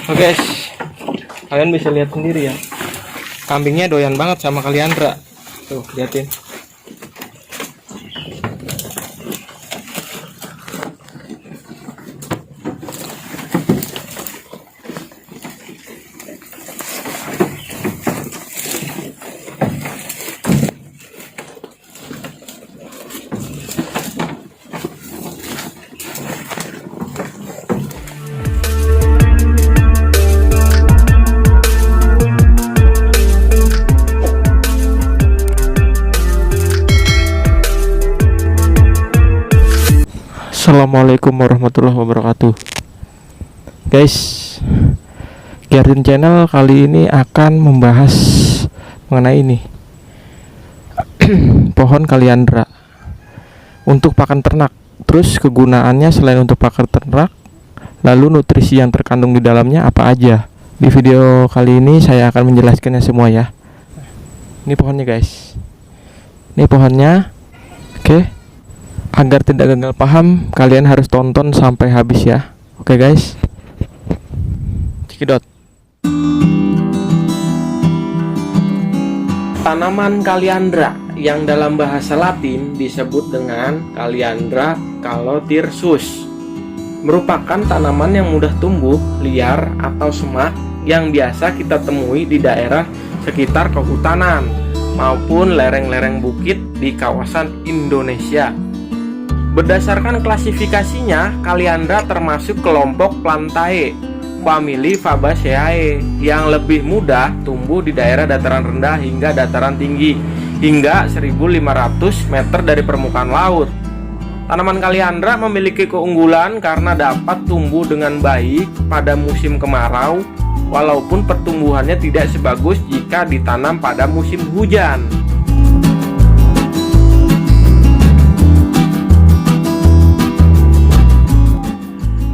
Oke guys, kalian bisa lihat sendiri ya, kambingnya doyan banget sama Kaliandra. Tuh, liatin. Assalamualaikum warahmatullahi wabarakatuh. Guys, Garden Channel kali ini akan membahas mengenai ini pohon Kaliandra untuk pakan ternak. Terus kegunaannya selain untuk pakan ternak, lalu nutrisi yang terkandung di dalamnya apa aja. Di video kali ini saya akan menjelaskannya semua ya. Ini pohonnya guys. Ini pohonnya. Oke. Agar tidak gagal paham, kalian harus tonton sampai habis ya. Oke guys, cekidot. Tanaman Kaliandra yang dalam bahasa Latin disebut dengan Kaliandra calotirsus merupakan tanaman yang mudah tumbuh liar atau semak yang biasa kita temui di daerah sekitar kehutanan maupun lereng-lereng bukit di kawasan Indonesia. Berdasarkan klasifikasinya, Kaliandra termasuk kelompok Plantae, famili Fabaceae, yang lebih mudah tumbuh di daerah dataran rendah hingga dataran tinggi, hingga 1.500 meter dari permukaan laut. Tanaman Kaliandra memiliki keunggulan karena dapat tumbuh dengan baik pada musim kemarau, walaupun pertumbuhannya tidak sebagus jika ditanam pada musim hujan.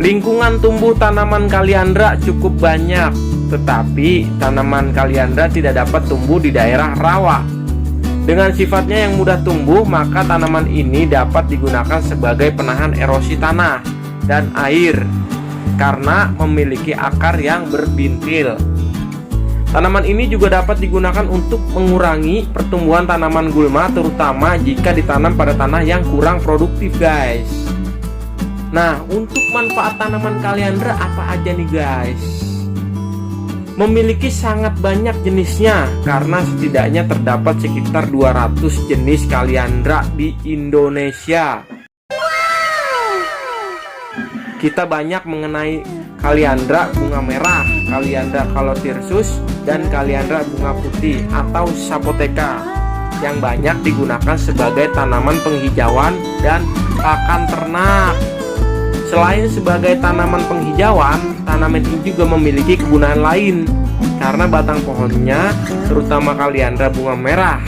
Lingkungan tumbuh tanaman Kaliandra cukup banyak, tetapi tanaman Kaliandra tidak dapat tumbuh di daerah rawa. Dengan sifatnya yang mudah tumbuh, maka tanaman ini dapat digunakan sebagai penahan erosi tanah dan air karena memiliki akar yang berbintil. Tanaman ini juga dapat digunakan untuk mengurangi pertumbuhan tanaman gulma, terutama jika ditanam pada tanah yang kurang produktif guys. Nah, untuk manfaat tanaman Kaliandra apa aja nih guys? Memiliki sangat banyak jenisnya, karena setidaknya terdapat sekitar 200 jenis Kaliandra di Indonesia. Kita banyak mengenai Kaliandra bunga merah, Kaliandra calotirsus, dan Kaliandra bunga putih atau Sapoteka, yang banyak digunakan sebagai tanaman penghijauan dan pakan ternak. Selain sebagai tanaman penghijauan, tanaman ini juga memiliki kegunaan lain karena batang pohonnya, terutama Kaliandra bunga merah,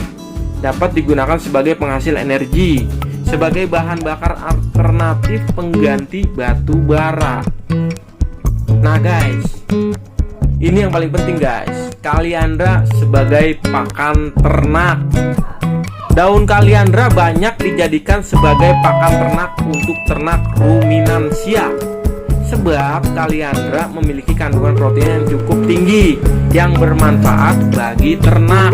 dapat digunakan sebagai penghasil energi, sebagai bahan bakar alternatif pengganti batu bara. Nah guys, ini yang paling penting guys, Kaliandra sebagai pakan ternak. Daun Kaliandra banyak dijadikan sebagai pakan ternak untuk ternak ruminansia, sebab Kaliandra memiliki kandungan protein yang cukup tinggi yang bermanfaat bagi ternak,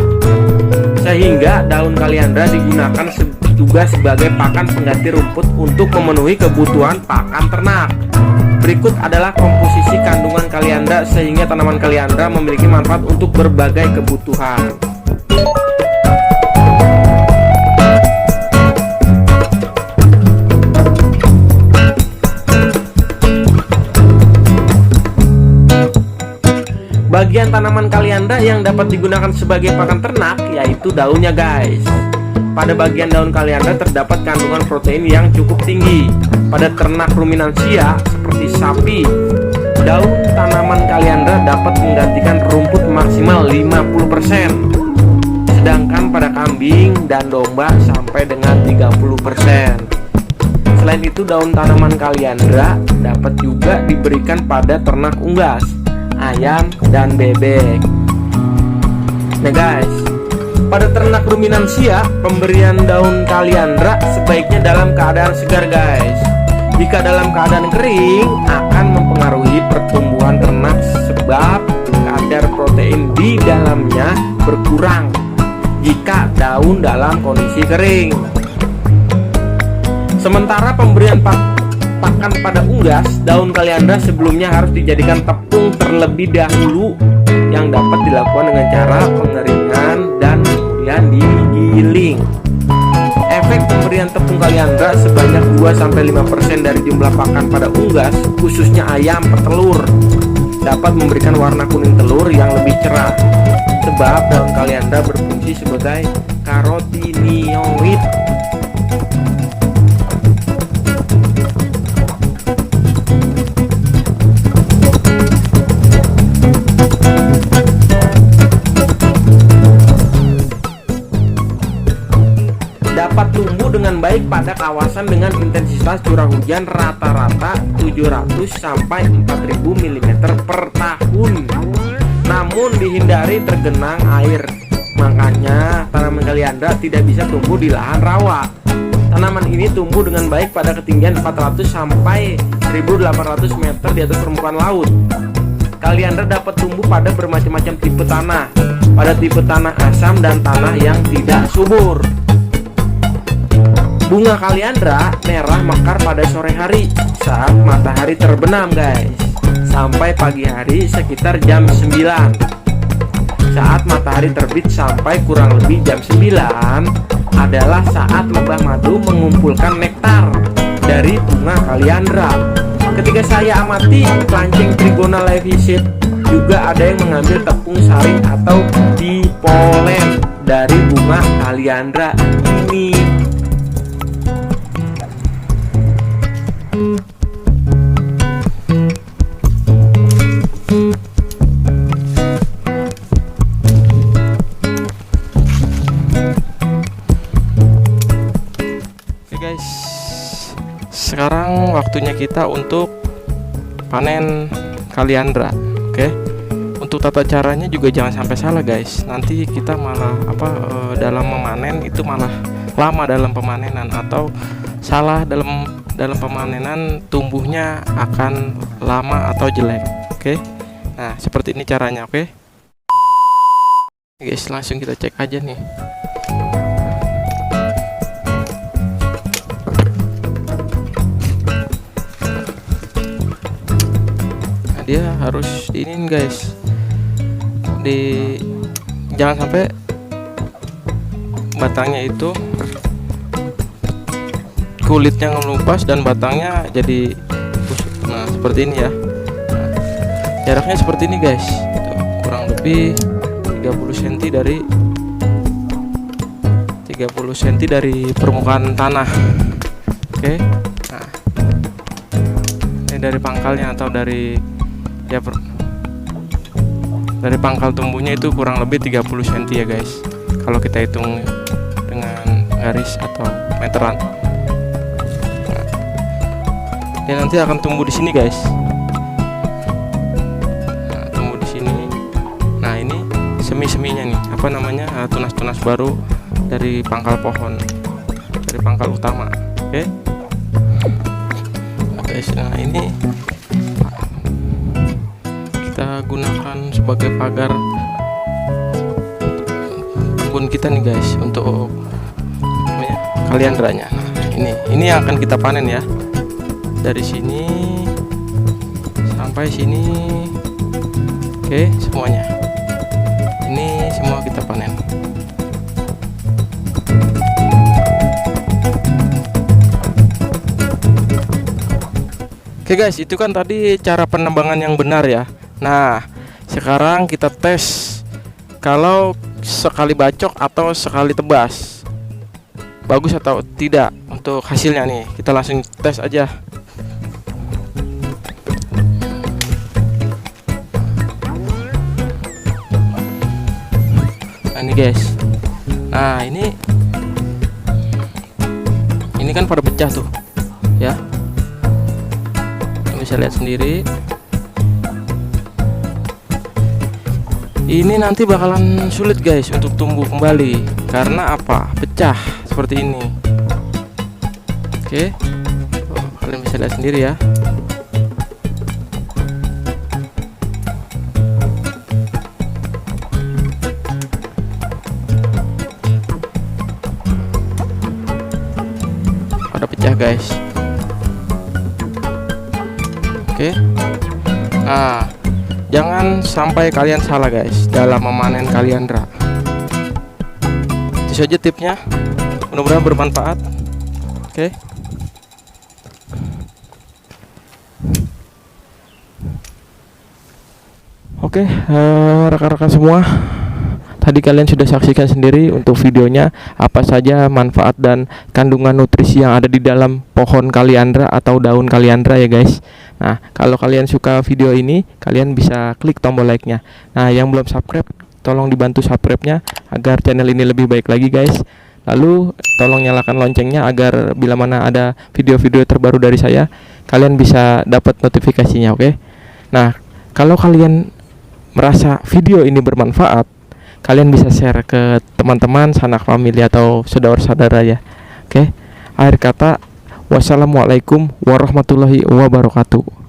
sehingga daun Kaliandra digunakan juga sebagai pakan pengganti rumput untuk memenuhi kebutuhan pakan ternak. Berikut adalah komposisi kandungan Kaliandra sehingga tanaman Kaliandra memiliki manfaat untuk berbagai kebutuhan. Bagian tanaman Kaliandra yang dapat digunakan sebagai pakan ternak yaitu daunnya guys. Pada bagian daun Kaliandra terdapat kandungan protein yang cukup tinggi. Pada ternak ruminansia seperti sapi, daun tanaman Kaliandra dapat menggantikan rumput maksimal 50%. Sedangkan pada kambing dan domba sampai dengan 30%. Selain itu, daun tanaman Kaliandra dapat juga diberikan pada ternak unggas, ayam, dan bebek. Nah guys, pada ternak ruminansia, pemberian daun Kaliandra sebaiknya dalam keadaan segar guys. Jika dalam keadaan kering, akan mempengaruhi pertumbuhan ternak sebab kadar protein di dalamnya berkurang jika daun dalam kondisi kering. Sementara pemberian pakan pada unggas, daun kaliandra sebelumnya harus dijadikan tepung terlebih dahulu yang dapat dilakukan dengan cara pengeringan dan kemudian digiling. Efek pemberian tepung kaliandra sebanyak 2-5% dari jumlah pakan pada unggas, khususnya ayam petelur, dapat memberikan warna kuning telur yang lebih cerah. Sebab daun kaliandra berfungsi sebagai karotinoid. Dapat tumbuh dengan baik pada kawasan dengan intensitas curah hujan rata-rata 700 sampai 4000 mm per tahun. Namun dihindari tergenang air. Makanya tanaman kaliandra tidak bisa tumbuh di lahan rawa. Tanaman ini tumbuh dengan baik pada ketinggian 400 sampai 1800 meter di atas permukaan laut. Kaliandra dapat tumbuh pada bermacam-macam tipe tanah. Pada tipe tanah asam dan tanah yang tidak subur. Bunga kaliandra merah mekar pada sore hari saat matahari terbenam guys, sampai pagi hari sekitar jam 9. Saat matahari terbit sampai kurang lebih jam 9 adalah saat lebah madu mengumpulkan nektar dari bunga kaliandra. Ketika saya amati klanceng Trigona leavisit, juga ada yang mengambil tepung sari atau dipolen dari bunga kaliandra ini. Guys, sekarang waktunya kita untuk panen kaliandra. Oke, untuk tata caranya juga jangan sampai salah guys, nanti kita malah dalam memanen itu malah lama dalam pemanenan, atau salah dalam pemanenan tumbuhnya akan lama atau jelek. Oke, nah seperti ini caranya. Oke guys, langsung kita cek aja nih. Dia harus diinin guys, jangan sampai batangnya itu kulitnya ngelupas dan batangnya jadi busuk. Nah seperti ini ya. Nah, jaraknya seperti ini guys. Tuh, kurang lebih 30 cm dari permukaan tanah. Oke. Nah, ini dari pangkalnya atau dari dari pangkal tumbuhnya itu kurang lebih 30 cm ya guys, kalau kita hitung dengan garis atau meteran. Nah, dia nanti akan tumbuh di sini guys. Nah, tumbuh di sini. Nah ini semi-seminya nih, tunas-tunas baru dari pangkal pohon, dari pangkal utama. Oke. Nah, guys, nah ini kita gunakan sebagai pagar kebun kita nih guys, untuk kaliandranya. Nah, ini yang akan kita panen ya, dari sini sampai sini. Oke, semuanya ini semua kita panen. Oke guys, itu kan tadi cara penebangan yang benar ya. Nah, sekarang kita tes kalau sekali bacok atau sekali tebas, bagus atau tidak untuk hasilnya nih. Kita langsung tes aja. Nah ini guys, nah ini kan pada pecah tuh ya, bisa lihat sendiri. Ini nanti bakalan sulit guys untuk tumbuh kembali, karena apa? Pecah seperti ini. Oke, kalian bisa lihat sendiri ya. guys. Oke. Nah, jangan sampai kalian salah guys dalam memanen kaliandra. Itu saja tipsnya. Mudah-mudahan bermanfaat. Oke. Oke, rekan-rekan semua, tadi kalian sudah saksikan sendiri untuk videonya apa saja manfaat dan kandungan nutrisi yang ada di dalam pohon kaliandra atau daun kaliandra ya guys. Nah, kalau kalian suka video ini, kalian bisa klik tombol like-nya. Nah, yang belum subscribe, tolong dibantu subscribe-nya agar channel ini lebih baik lagi guys. Lalu tolong nyalakan loncengnya agar bila mana ada video-video terbaru dari saya, kalian bisa dapat notifikasinya, oke? Nah, kalau kalian merasa video ini bermanfaat, kalian bisa share ke teman-teman, sanak famili atau saudara-saudara ya. Oke. Akhir kata, wassalamualaikum warahmatullahi wabarakatuh.